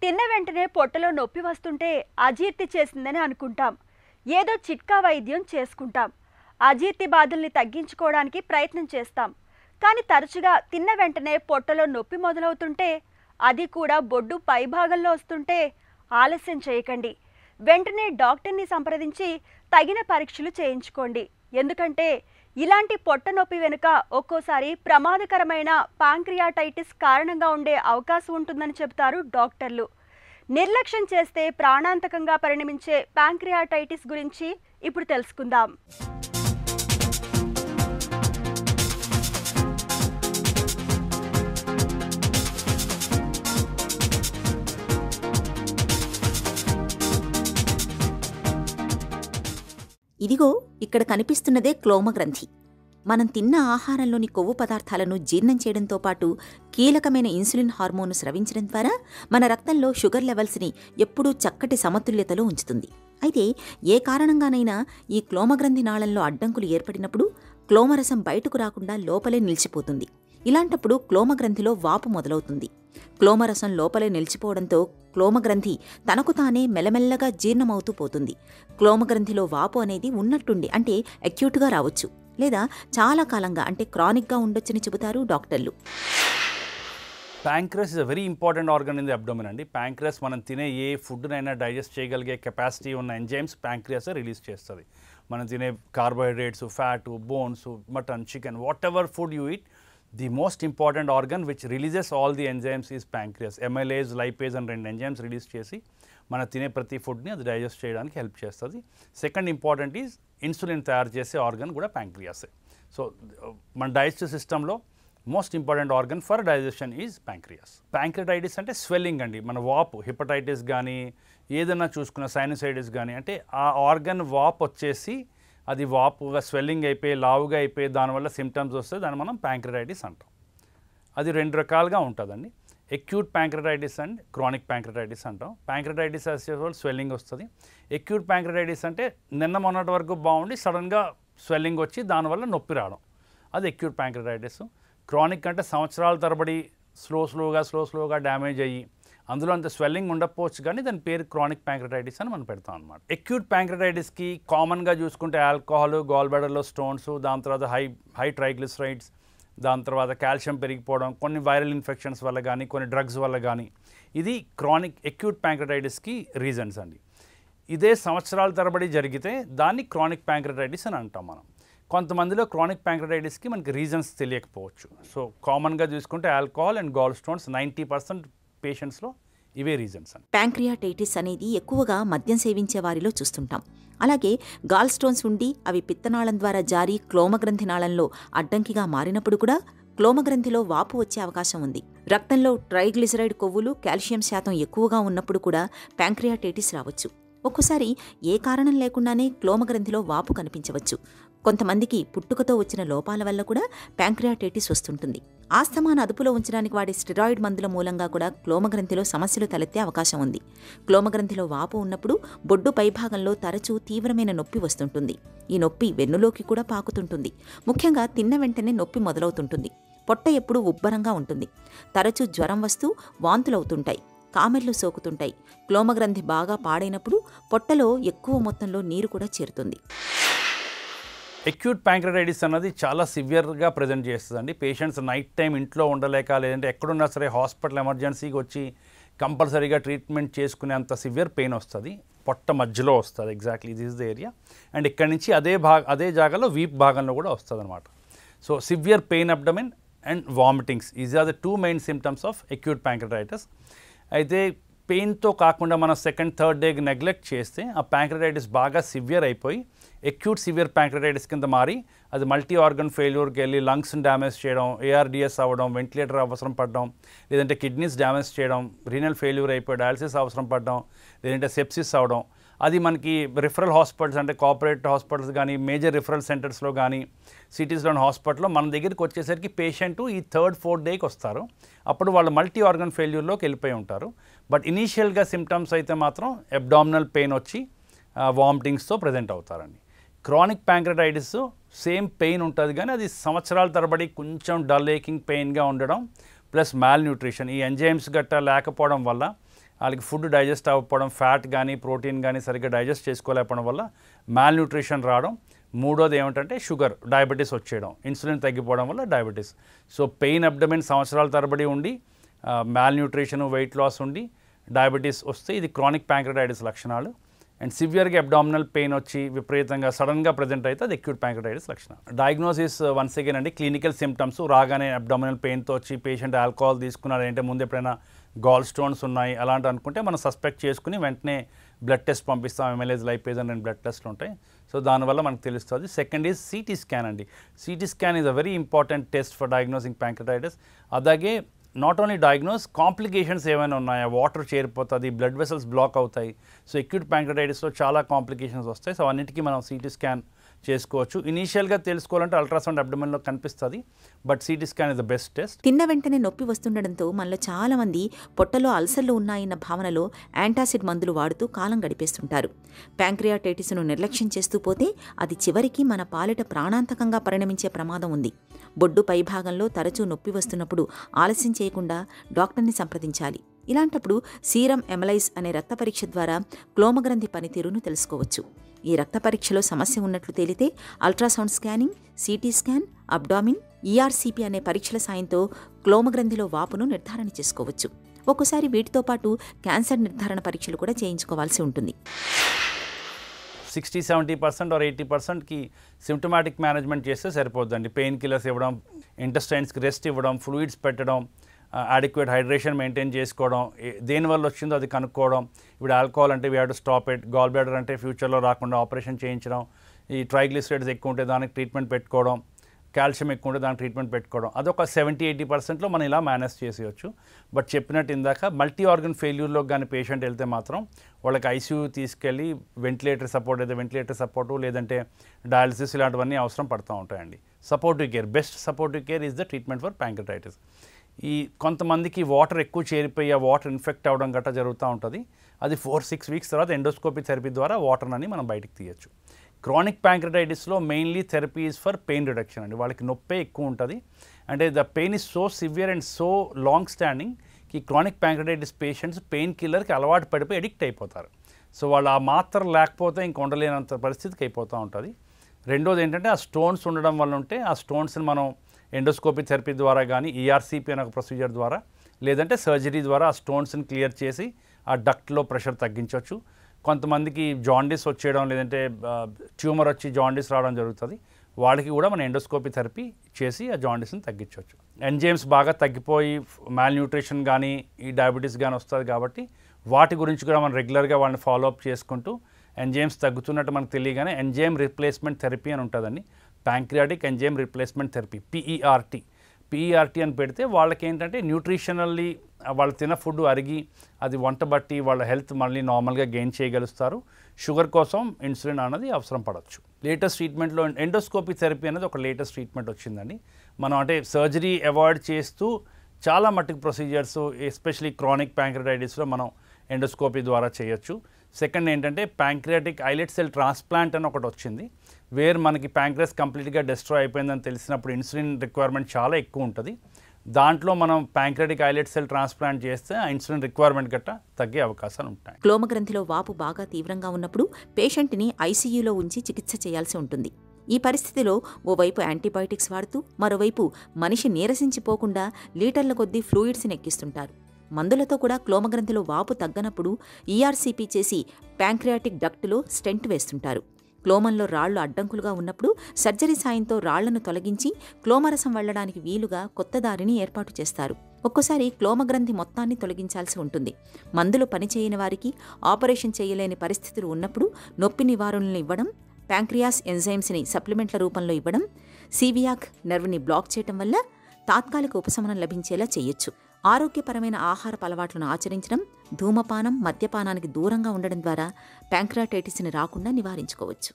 తిన్న వెంటనే పొట్టలో నొప్పి వస్తుంటే అజీర్తి చేసిందని అనుకుంటాం. ఏదో చిట్కా వైద్యం చేసుకుంటాం. అజీర్తి బాధల్ని తగ్గించుకోవడానికి ప్రయత్నం చేస్తాం. కానీ తరచుగా తిన్న వెంటనే పొట్టలో నొప్పి మొదలవుతుంటే, అది కూడా బొడ్డు పైభాగంలో వస్తుంటే ఆలస్యం చేయకండి. వెంటనే డాక్టర్ని సంప్రదించి తగిన పరీక్షలు చేయించుకోండి. ఎందుకంటే ఇలాంటి పొట్ట నొప్పి వెనుక ఒక్కోసారి ప్రమాదకరమైన పాంక్రియాటైటిస్ కారణంగా ఉండే అవకాశం ఉంటుందని చెబుతారు డాక్టర్లు. నిర్లక్ష్యం చేస్తే ప్రాణాంతకంగా పరిణమించే పాంక్రియాటైటిస్ గురించి ఇప్పుడు తెలుసుకుందాం. ఇదిగో ఇక్కడ కనిపిస్తున్నదే క్లోమగ్రంథి. మనం తిన్న ఆహారంలోని కొవ్వు పదార్థాలను జీర్ణం చేయడంతో పాటు కీలకమైన ఇన్సులిన్ హార్మోను స్రవించడం ద్వారా మన రక్తంలో షుగర్ లెవెల్స్ని ఎప్పుడూ చక్కటి సమతుల్యతలో ఉంచుతుంది. అయితే ఏ కారణంగానైనా ఈ క్లోమగ్రంథి నాళంలో అడ్డంకులు ఏర్పడినప్పుడు క్లోమరసం బయటకు రాకుండా లోపలే నిలిచిపోతుంది. ఇలాంటప్పుడు క్లోమగ్రంథిలో వాపు మొదలవుతుంది. క్లోమరసం లోపలే నిలిచిపోవడంతో క్లోమగ్రంథి తనకు తానే మెల్లమెల్లగా జీర్ణమవుతూ పోతుంది. క్లోమగ్రంథిలో వాపు అనేది ఉన్నట్టుండి అంటే అక్యూట్గా రావచ్చు, లేదా చాలా కాలంగా అంటే క్రానిక్గా ఉండొచ్చని చెబుతారు డాక్టర్లు. Pancreas is a very important organ in the abdomen అండి. ప్యాంక్రస్ మనం తినే ఏ ఫుడ్నైనా డైజెస్ట్ చేయగలిగే కెపాసిటీ ఉన్న ఎంజైమ్స్ ప్యాంక్రియాస్ రిలీజ్ చేస్తుంది. మనం తినే carbohydrates, fat, bones, mutton, chicken, what ever food you eat, the most important organ which releases all the enzymes is pancreas. amylase, lipase and రెండు enzymes release చేసి మన తినే ప్రతి ఫుడ్ని అది డైజెస్ట్ చేయడానికి హెల్ప్ చేస్తుంది. సెకండ్ ఇంపార్టెంట్ ఈజ్ ఇన్సులిన్ తయారు చేసే ఆర్గన్ కూడా ప్యాంక్రియాసే. సో మన డైజెస్టివ్ సిస్టంలో most important organ for digestion is pancreas. Pancreatitis అంటే స్వెల్లింగ్ అండి. మన వాపు, హెపటైటిస్ కానీ ఏదైనా చూసుకున్న సైనసైటిస్ కానీ, అంటే ఆ ఆర్గన్ వాపు వచ్చేసి అది వాపుగా స్వెల్లింగ్ అయిపోయి లావుగా అయిపోయి దానివల్ల సిమ్టమ్స్ వస్తే దాన్ని మనం ప్యాంక్రియాటైటిస్ అంటాం. అది రెండు రకాలుగా ఉంటుందండి. Acute pancreatitis and chronic pancreatitis అంటాం. ప్యాంక్రియాటైటిస్ వచ్చేవాళ్ళు స్వెల్లింగ్ వస్తుంది. ఎక్యూట్ ప్యాంక్రియాటైటిస్ అంటే నిన్న మొన్నటి వరకు బాగుండి సడన్గా స్వెల్లింగ్ వచ్చి దానివల్ల నొప్పి రావడం, అది ఎక్యూట్ ప్యాంక్రియాటైటిస్. క్రానిక్ అంటే సంవత్సరాల తరబడి స్లోగా డ్యామేజ్ అయ్యి అందులో అంత స్వెల్లింగ్ ఉండకపోవచ్చు, కానీ దాని పేరు క్రానిక్ ప్యాంక్రియాటైటిస్ అని మనం పెడతాం అనమాట. ఎక్యూట్ ప్యాంక్రియాటైటిస్కి కామన్గా చూసుకుంటే ఆల్కహాల్, గాల్ బ్లాడర్లో స్టోన్స్, దాని తర్వాత హై ట్రైగ్లిసరైడ్స్, దాని తర్వాత కాల్షియం పెరిగిపోవడం, కొన్ని వైరల్ ఇన్ఫెక్షన్స్ వల్ల కానీ కొన్ని డ్రగ్స్ వల్ల కానీ, ఇది క్రానిక్ ఎక్యూట్ ప్యాంక్రియాటైటిస్కి రీజన్స్ అండి. ఇదే సంవత్సరాల తరబడి జరిగితే దాన్ని క్రానిక్ ప్యాంక్రియాటైటిస్ అని అంటాం మనం. కొంతమందిలో క్రానిక్ ప్యాంక్రియాటైటిస్కి మనకి రీజన్స్ తెలియకపోవచ్చు. సో కామన్గా చూసుకుంటే ఆల్కహాల్ అండ్ గాల్ స్టోన్స్ 90% పేషెంట్స్లో ఇవే రీజన్స్ అండి. ప్యాంక్రియాటైటిస్ అనేది ఎక్కువగా మద్యం సేవించే వారిలో చూస్తుంటాం. అలాగే గాల్ స్టోన్స్ ఉండి అవి పిత్తనాళం ద్వారా జారి క్లోమగ్రంథి నాళంలో అడ్డంకిగా మారినప్పుడు కూడా క్లోమగ్రంథిలో వాపు వచ్చే అవకాశం ఉంది. రక్తంలో ట్రైగ్లిసరైడ్ కొవ్వులు, కాల్షియం శాతం ఎక్కువగా ఉన్నప్పుడు కూడా ప్యాంక్రియాటైటిస్ రావచ్చు. ఒక్కోసారి ఏ కారణం లేకుండానే క్లోమగ్రంథిలో వాపు కనిపించవచ్చు. కొంతమందికి పుట్టుకతో వచ్చిన లోపాల వల్ల కూడా ప్యాంక్రియాటైటిస్ వస్తుంటుంది. ఆస్తమాను అదుపులో ఉంచడానికి వాడే స్టెరాయిడ్ మందుల మూలంగా కూడా క్లోమగ్రంథిలో సమస్యలు తలెత్తే అవకాశం ఉంది. క్లోమగ్రంథిలో వాపు ఉన్నప్పుడు బొడ్డు పైభాగంలో తరచూ తీవ్రమైన నొప్పి వస్తుంటుంది. ఈ నొప్పి వెన్నులోకి కూడా పాకుతుంటుంది. ముఖ్యంగా తిన్న వెంటనే నొప్పి మొదలవుతుంటుంది. పొట్ట ఎప్పుడూ ఉబ్బరంగా ఉంటుంది. తరచూ జ్వరం వస్తూ వాంతులవుతుంటాయి. కామెర్లు సోకుతుంటాయి. క్లోమగ్రంథి బాగా పాడైనప్పుడు పొట్టలో ఎక్కువ మొత్తంలో నీరు కూడా చేరుతుంది. ఎక్యూట్ ప్యాంక్రియాటైటిస్ అన్నది చాలా సివియర్గా ప్రజెంట్ చేస్తుందండి. పేషెంట్స్ నైట్ టైం ఇంట్లో ఉండలేక, లేదంటే ఎక్కడున్నా సరే హాస్పిటల్ ఎమర్జెన్సీకి వచ్చి కంపల్సరీగా ట్రీట్మెంట్ చేసుకునేంత సివియర్ పెయిన్ వస్తుంది. పొట్ట మధ్యలో వస్తుంది, exactly this is the area. And ఇక్కడి నుంచి అదే జాగాలో వీప్ భాగంలో కూడా వస్తుంది అనమాట. So severe pain abdomen and vomitings, is are the 2 main symptoms of acute pancreatitis. అయితే పెయిన్తో కాకుండా మనం సెకండ్, థర్డ్ డేకి నెగ్లెక్ట్ చేస్తే ఆ ప్యాంక్రియాటైటిస్ బాగా సివియర్ అయిపోయి ఎక్యూట్ సివియర్ ప్యాంక్రియాటైటిస్ కింద మారి అది మల్టీ ఆర్గన్ ఫెయిల్యూర్కి వెళ్ళి లంగ్స్ని డ్యామేజ్ చేయడం, ARDS అవ్వడం, వెంటిలేటర్ అవసరం పడడం, లేదంటే కిడ్నీస్ డ్యామేజ్ చేయడం, రీనల్ ఫెయిల్యూర్ అయిపోయి డయాలసిస్ అవసరం పడడం, లేదంటే సెప్సిస్ అవ్వడం, అది మనకి రిఫరల్ హాస్పిటల్స్ అంటే కార్పొరేట్ హాస్పిటల్స్ కానీ మేజర్ రిఫరల్ సెంటర్స్లో కానీ సిటీస్లోని హాస్పిటల్లో మన దగ్గరికి వచ్చేసరికి పేషెంట్ ఈ థర్డ్, ఫోర్త్ డేకి వస్తారు. అప్పుడు వాళ్ళు మల్టీ ఆర్గన్ ఫెయిల్యూర్లోకి వెళ్ళిపోయి ఉంటారు. బట్ ఇనీషియల్గా సిమ్టమ్స్ అయితే మాత్రం అబ్డామినల్ పెయిన్ వచ్చి వామిటింగ్స్తో ప్రజెంట్ అవుతారండి. క్రానిక్ ప్యాంక్రియాటైటిస్ సేమ్ పెయిన్ ఉంటుంది, కానీ అది సంవత్సరాల తరబడి కొంచెం డల్ ఏకింగ్ పెయిన్గా ఉండడం ప్లస్ మాల్ న్యూట్రిషన్, ఈ ఎంజైమ్స్ గట్టా లేకపోవడం వల్ల వాళ్ళకి ఫుడ్ డైజెస్ట్ అవ్వకపోవడం, ఫ్యాట్ కానీ ప్రోటీన్ కానీ సరిగ్గా డైజెస్ట్ చేసుకోలేకపోవడం వల్ల మాల్ న్యూట్రిషన్ రావడం. మూడోది ఏమిటంటే షుగర్, డయాబెటీస్ వచ్చేయడం, ఇన్సులిన్ తగ్గిపోవడం వల్ల డయాబెటీస్. సో పెయిన్ అబ్డమెన్ సంవత్సరాల తరబడి ఉండి, మాల్ న్యూట్రిషన్, వెయిట్ లాస్ ఉండి డయాబెటీస్ వస్తే ఇది క్రానిక్ ప్యాంక్రటైటిస్ లక్షణాలు. అండ్ సివియర్గా అబ్డామినల్ పెయిన్ వచ్చి విపరీతంగా సడన్గా ప్రజెంట్ అయితే అది అక్యూట్ ప్యాంక్రటైటిస్ లక్షణం. డయాగ్నోసిస్ వన్స్ అగైన్ అండి, క్లినికల్ సిమ్టమ్స్ రాగానే అబ్డామినల్ పెయిన్తో వచ్చి పేషెంట్ ఆల్కహాల్ తీసుకున్నారు అంటే ముందు ఎప్పుడైనా గాల్ స్టోన్స్ ఉన్నాయి అలాంటి అనుకుంటే మనం సస్పెక్ట్ చేసుకుని వెంటనే బ్లడ్ టెస్ట్ పంపిస్తాం. ఎంఎల్ఏజ్, లైపేజ్ అని 2 బ్లడ్ టెస్ట్లు ఉంటాయి. సో దానివల్ల మనకు తెలుస్తుంది. సెకండ్ ఈజ్ సిటీ స్కాన్ అండి. CT scan is a very important test for diagnosing pancreatitis. అలాగే నాట్ ఓన్లీ డయాగ్నోస్, కాంప్లికేషన్స్ ఏమైనా ఉన్నాయా, వాటర్ చేరిపోతుంది, బ్లడ్ వెసల్స్ బ్లాక్ అవుతాయి. సో అక్యూట్ ప్యాంక్రటైటిస్లో చాలా కాంప్లికేషన్స్ వస్తాయి. సో అన్నిటికీ మనం సిటీ స్కాన్ చేసుకోవచ్చు. ఇనీషియల్గా తెలుసుకోవాలంటే అల్ట్రాసౌండ్ అబ్డమెన్లో కనిపిస్తుంది, but CT scan is the best test. తిన్న వెంటనే నొప్పి వస్తుండడంతో మనలో చాలా మంది పొట్టలో అల్సర్లు ఉన్నాయన్న భావనలో యాంటాసిడ్ మందులు వాడుతూ కాలం గడిపేస్తుంటారు. ప్యాంక్రియాటైటిస్ను నిర్లక్ష్యం చేస్తూ పోతే అది చివరికి మన పాలిట ప్రాణాంతకంగా పరిణమించే ప్రమాదం ఉంది. బొడ్డు పైభాగంలో తరచూ నొప్పి వస్తున్నప్పుడు ఆలస్యం చేయకుండా డాక్టర్ని సంప్రదించాలి. ఇలాంటప్పుడు సీరం ఎమలైజ్ అనే రక్త పరీక్ష ద్వారా క్లోమగ్రంథి పనితీరును తెలుసుకోవచ్చు. ఈ రక్త పరీక్షలో సమస్య ఉన్నట్లు తేలితే ultrasound scanning, CT scan, abdomen, ERCP అనే పరీక్షల సాయంతో క్లోమగ్రంథిలో వాపును నిర్ధారణ చేసుకోవచ్చు. ఒక్కోసారి వీటితో పాటు క్యాన్సర్ నిర్ధారణ పరీక్షలు కూడా చేయించుకోవాల్సి ఉంటుంది. 60-70% or 80%కి సిమ్టమాటిక్ మేనేజ్మెంట్ చేస్తే సరిపోద్దండి. పెయిన్ కిల్లర్స్ ఇవ్వడం, ఇంటెస్టైన్స్కి రెస్ట్ ఇవ్వడం, ఫ్లూయిడ్స్ పెట్టడం, అడిక్వేట్ హైడ్రేషన్ మెయింటైన్ చేసుకోవడం, దేనివల్ల వచ్చిందో అది కనుక్కోవడం. ఇప్పుడు ఆల్కహాల్ అంటే we have to stop it, gall bladder అంటే ఫ్యూచర్లో రాకుండా ఆపరేషన్ చేయించడం, ఈ ట్రైగ్లిసరైడ్స్ ఎక్కువ ఉంటే దానికి ట్రీట్మెంట్ పెట్టుకోవడం, కాల్షియం ఎక్కువ ఉంటే దానికి ట్రీట్మెంట్ పెట్టుకోవడం. అదొక 70-80%లో మనం ఇలా మేనేజ్ చేసేయచ్చు. బట్ చెప్పినట్టు ఇందాక మల్టీ ఆర్గన్ ఫెయిల్యూర్లోకి కానీ పేషెంట్ వెళ్తే మాత్రం వాళ్ళకి ఐసీయూ తీసుకెళ్ళి వెంటిలేటర్ సపోర్ట్ అయితే వెంటిలేటర్ సపోర్టు, లేదంటే డయాలసిస్ ఇలాంటివన్నీ అవసరం పడుతూ ఉంటాయండి. Supportive care, best supportive care is the treatment for pancreatitis. ఈ కొంతమందికి వాటర్ ఎక్కువ చేరిపోయి ఆ వాటర్ ఇన్ఫెక్ట్ అవ్వడం గట్రా జరుగుతూ ఉంటుంది. అది 4-6 వీక్స్ తర్వాత ఎండోస్కోపీ థెరపీ ద్వారా వాటర్ని మనం బయటికి తీయచ్చు. క్రానిక్ ప్యాంక్రటైటిస్లో mainly therapy is for pain reduction అండి. వాళ్ళకి నొప్పే ఎక్కువ ఉంటుంది. అంటే the pain is so severe and so long standing ఈ క్రానిక్ ప్యాంక్రటైటిస్ పేషెంట్స్ పెయిన్ కిల్లర్కి అలవాటు పడిపోయి అడిక్ట్ అయిపోతారు. సో వాళ్ళు ఆ మాత్ర లేకపోతే ఇంక ఉండలేనంత పరిస్థితికి అయిపోతూ ఉంటుంది. రెండోది ఏంటంటే ఆ స్టోన్స్ ఉండడం వల్ల ఉంటే ఆ స్టోన్స్ని మనం ఎండోస్కోపీ థెరపీ ద్వారా కానీ ఈఆర్సీపీ అనే ఒక ప్రొసీజర్ ద్వారా లేదంటే సర్జరీ ద్వారా ఆ స్టోన్స్ని క్లియర్ చేసి ఆ డక్ట్లో ప్రెషర్ తగ్గించవచ్చు. కొంతమందికి జాండీస్ వచ్చేయడం లేదంటే ట్యూమర్ వచ్చి జాండీస్ రావడం జరుగుతుంది. వాళ్ళకి కూడా మనం ఎండోస్కోపీ థెరపీ చేసి ఆ జాండీస్ని తగ్గించవచ్చు. ఎంజైమ్స్ బాగా తగ్గిపోయి మాల్ న్యూట్రిషన్ కానీ ఈ డయాబెటీస్ కానీ వస్తుంది కాబట్టి వాటి గురించి కూడా మనం రెగ్యులర్గా వాళ్ళని ఫాలోఅప్ చేసుకుంటూ ఎంజైమ్స్ తగ్గుతున్నట్టు మనకు తెలియగానే ఎంజైమ్ రిప్లేస్మెంట్ థెరపీ అని ఉంటుందండి. ప్యాంక్రియాటిక్ ఎంజైమ్ రిప్లేస్మెంట్ థెరపీ, పిఈఆర్టీ అని పెడితే వాళ్ళకి ఏంటంటే న్యూట్రిషనల్లీ వాళ్ళు తిన్న ఫుడ్ అరిగి అది వంట బట్టి వాళ్ళ హెల్త్ మళ్ళీ నార్మల్గా గెయిన్ చేయగలుగుతారు. షుగర్ కోసం ఇన్సులిన్ అనేది అవసరం పడవచ్చు. లేటెస్ట్ ట్రీట్మెంట్లో ఎండోస్కోపీ థెరపీ అనేది ఒక లేటెస్ట్ ట్రీట్మెంట్ వచ్చిందండి. మనం అంటే సర్జరీ అవాయిడ్ చేస్తూ చాలా మట్టుకు ప్రొసీజర్స్ ఎస్పెషలీ క్రానిక్ ప్యాంక్రటైటిస్లో మనం ఎండోస్కోపీ ద్వారా చేయొచ్చు. సెకండ్ ఏంటంటే ప్యాంక్రియాటిక్ ఐలెట్ సెల్ ట్రాన్స్ప్లాంట్ అని ఒకటి వచ్చింది. వేర్ మనకి ప్యాంక్రస్ కంప్లీట్గా డిస్ట్రాయ్ అయిపోయిందని తెలిసినప్పుడు ఇన్సులిన్ రిక్వైర్మెంట్ చాలా ఎక్కువ ఉంటుంది. దాంట్లో మనం ప్యాంక్రియాటిక్ ఐలెట్ సెల్ ట్రాన్స్ప్లాంట్ చేస్తే ఆ ఇన్సులిన్ రిక్వైర్మెంట్ గట్రా తగ్గే అవకాశాలు ఉంటాయి. క్లోమగ్రంథిలో వాపు బాగా తీవ్రంగా ఉన్నప్పుడు పేషెంట్ని ఐసీయూలో ఉంచి చికిత్స చేయాల్సి ఉంటుంది. ఈ పరిస్థితిలో ఓవైపు యాంటీబయాటిక్స్ వాడుతూ మరోవైపు మనిషి నీరసించిపోకుండా లీటర్ల కొద్దీ ఫ్లూయిడ్స్ని ఎక్కిస్తుంటారు. మందులతో కూడా క్లోమగ్రంథిలో వాపు తగ్గనప్పుడు ఈఆర్సీపీ చేసి ప్యాంక్రియాటిక్ డక్టులో స్టెంట్ వేస్తుంటారు. క్లోమంలో రాళ్లు అడ్డంకులుగా ఉన్నప్పుడు సర్జరీ సాయంతో రాళ్లను తొలగించి క్లోమరసం వెళ్లడానికి వీలుగా కొత్త దారిని ఏర్పాటు చేస్తారు. ఒక్కోసారి క్లోమగ్రంథి మొత్తాన్ని తొలగించాల్సి ఉంటుంది. మందులు పనిచేయని వారికి ఆపరేషన్ చేయలేని పరిస్థితులు ఉన్నప్పుడు నొప్పి నివారణలు ఇవ్వడం, ప్యాంక్రియాస్ ఎంజైమ్స్ని సప్లిమెంట్ల రూపంలో ఇవ్వడం, సివియాక్ నెర్వ్ని బ్లాక్ చేయడం వల్ల తాత్కాలిక ఉపశమనం లభించేలా చేయొచ్చు. ఆరోగ్యపరమైన ఆహారపు అలవాట్లను ఆచరించడం, ధూమపానం, మద్యపానానికి దూరంగా ఉండడం ద్వారా ప్యాంక్రియాటైటిస్ని రాకుండా నివారించుకోవచ్చు.